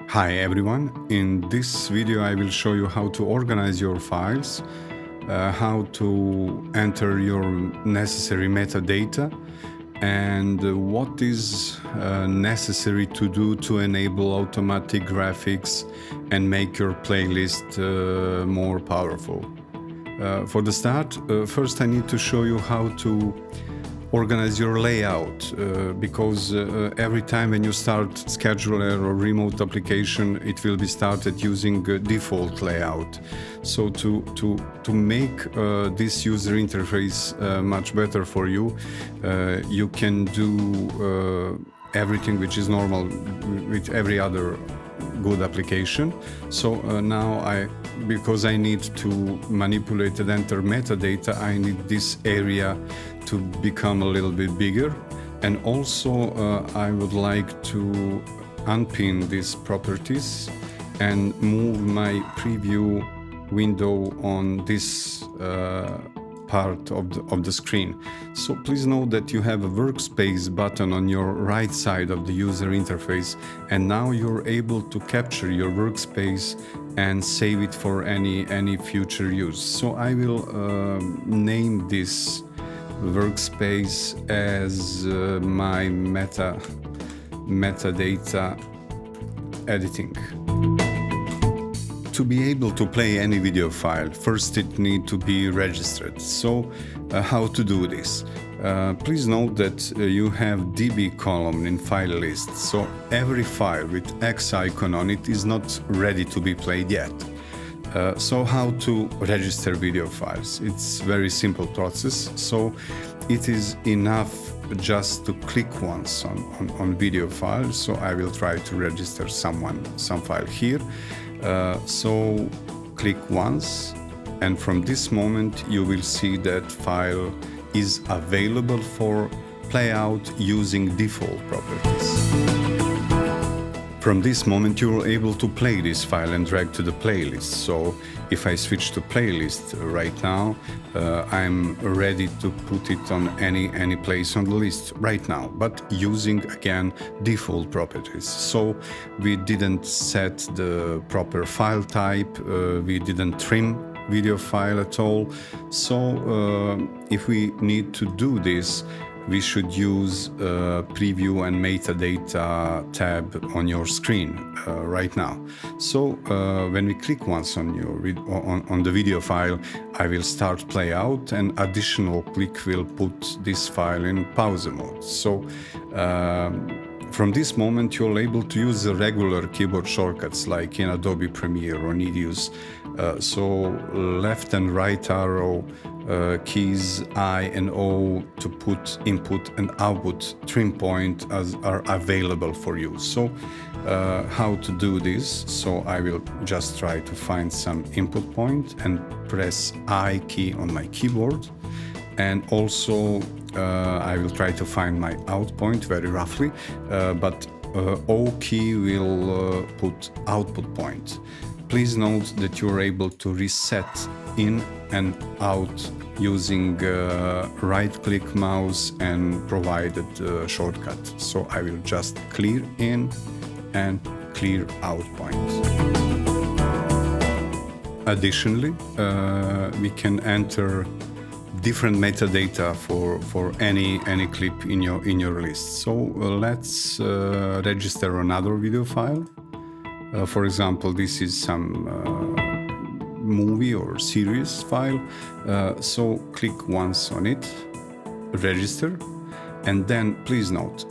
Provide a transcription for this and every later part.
Hi everyone, in this video I will show you how to organize your files, how to enter your necessary metadata, and what is necessary to do to enable automatic graphics and make your playlist more powerful. For the start, first I need to show you how to organize your layout, because every time when you start scheduler or remote application, it will be started using default layout. So to make this user interface much better for you, you can do everything which is normal with every other good application. So now because I need to manipulate and enter metadata, I need this area to become a little bit bigger, and also I would like to unpin these properties and move my preview window on this part of the screen. So please note that you have a workspace button on your right side of the user interface, and now you're able to capture your workspace and save it for any future use. So I will name this workspace as my metadata editing. To be able to play any video file, first it needs to be registered. So how to do this? Please note that you have DB column in file list, so every file with X icon on it is not ready to be played yet. So how to register video files? It's very simple process. So it is enough just to click once on video file. So I will try to register some file here. So click once, and from this moment you will see that file is available for playout using default properties. From this moment you are able to play this file and drag to the playlist. So if I switch to playlist right now, I'm ready to put it on any place on the list right now, but using again default properties. So we didn't set the proper file type, we didn't trim video file at all. So if we need to do this, we should use preview and metadata tab on your screen right now. So when we click once on the video file, I will start play out, and additional click will put this file in pause mode. So from this moment you're able to use the regular keyboard shortcuts like in Adobe Premiere or Nidius. So left and right arrow keys I and O to put input and output trim point are available for you. So how to do this? So I will just try to find some input point and press I key on my keyboard, and also I will try to find my out point very roughly, but O key will put output point. Please note that you are able to reset in and out using right-click mouse and provided shortcut. So I will just clear in and clear out point. Additionally, we can enter different metadata for any clip in your list. So let's register another video file. For example, this is some movie or series file. So click once on it, register, and then please note,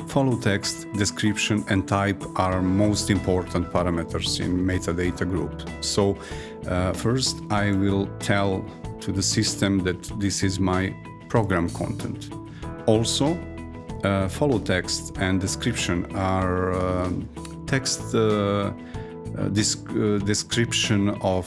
follow text, description, and type are most important parameters in metadata group. So first I will tell to the system that this is my program content. Also, follow text and description are text description of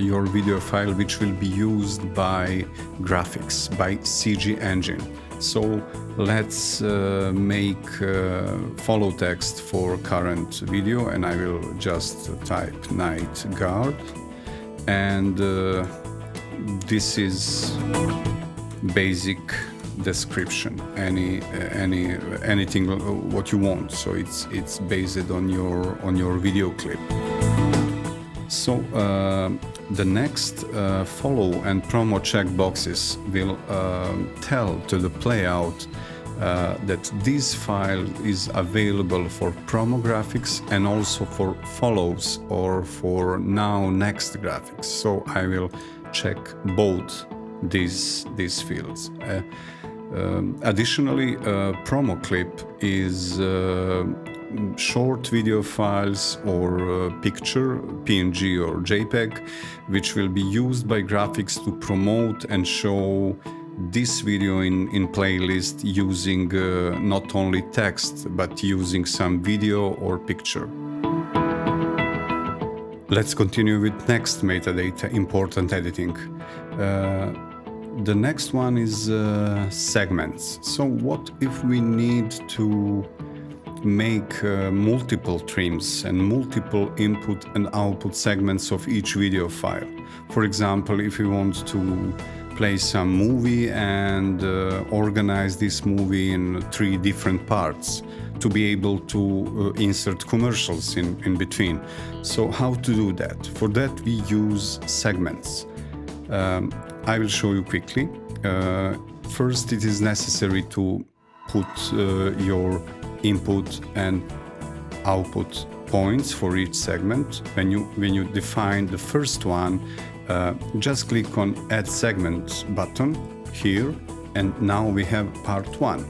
your video file, which will be used by graphics, by CG engine. So let's make follow text for current video, and I will just type night guard, and this is basic description, anything what you want. So it's based on your video clip. So the next follow and promo checkboxes will tell to the playout that this file is available for promo graphics and also for follows or for now next graphics. So I will check both these fields. Additionally, promo clip is short video files or picture, PNG or JPEG, which will be used by graphics to promote and show this video in playlist using not only text but using some video or picture. Let's continue with next metadata, important editing. The next one is segments. So what if we need to make multiple trims and multiple input and output segments of each video file? For example, if we want to play some movie and organize this movie in 3 different parts to be able to insert commercials in between. So how to do that? For that we use segments. I will show you quickly. First, it is necessary to put your input and output points for each segment. When you define the first one, just click on Add Segment button here, and now we have part 1.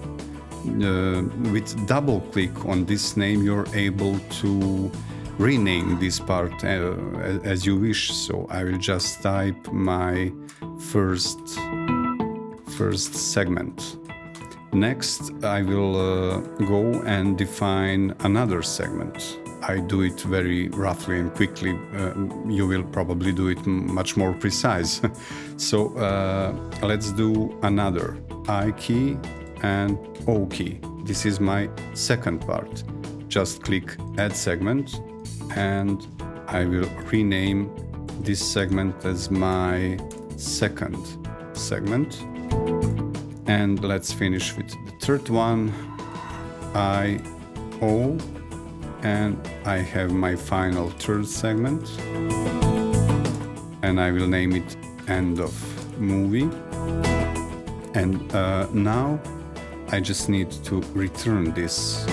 With double click on this name, you're able to rename this part as you wish. So I will just type my first segment. Next, I will go and define another segment. I do it very roughly and quickly. You will probably do it much more precise. So let's do another I key and O key. This is my second part. Just click Add Segment, and I will rename this segment as my second segment. And let's finish with the third one, I, O, and I have my final third segment, and I will name it End of Movie. And now I just need to return this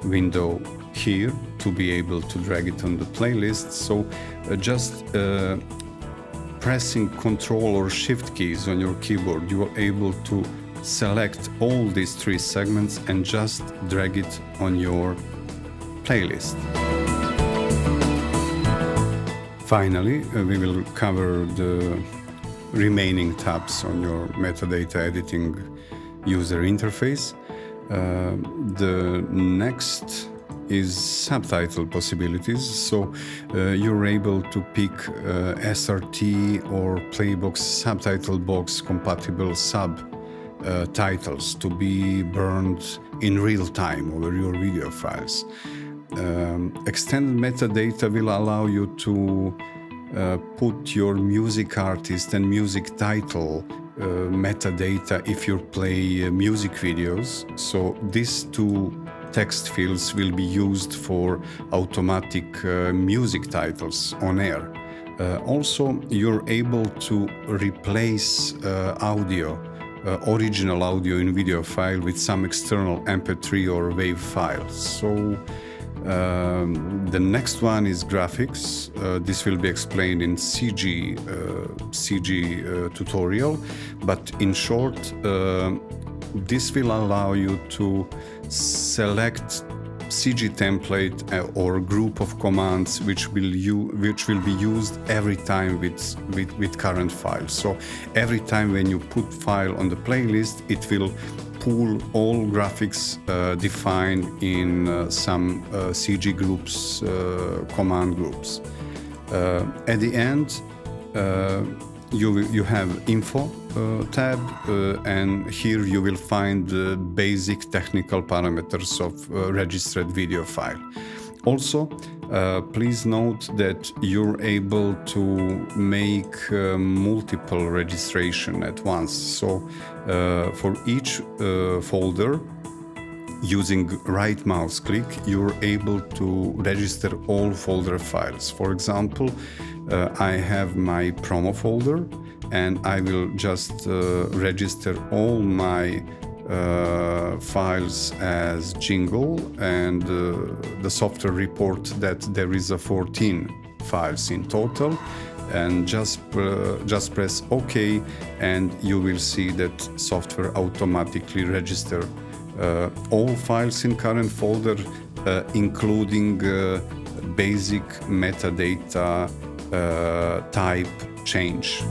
window here to be able to drag it on the playlist. So just pressing Ctrl or Shift keys on your keyboard, you are able to select all these 3 segments and just drag it on your playlist. Finally, we will cover the remaining tabs on your metadata editing user interface. The next is subtitle possibilities. So you're able to pick SRT or Playbox subtitle box compatible subtitles to be burned in real time over your video files. Extended metadata will allow you to put your music artist and music title metadata if you play music videos. So these 2 text fields will be used for automatic music titles on air. Also, you're able to replace original audio in video file with some external MP3 or WAV files. So the next one is graphics. This will be explained in CG tutorial, but in short, this will allow you to select CG template or group of commands which will be used every time with current files. So every time when you put file on the playlist, it will pull all graphics defined in some CG groups, command groups. At the end, you have info tab, and here you will find the basic technical parameters of registered video file. Also, Please note that you're able to make multiple registration at once. So for each folder, using right mouse click, you're able to register all folder files. For example, I have my promo folder, and I will just register all my files as jingle, and the software report that there is a 14 files in total, and just press OK, and you will see that software automatically register all files in current folder, including basic metadata type change.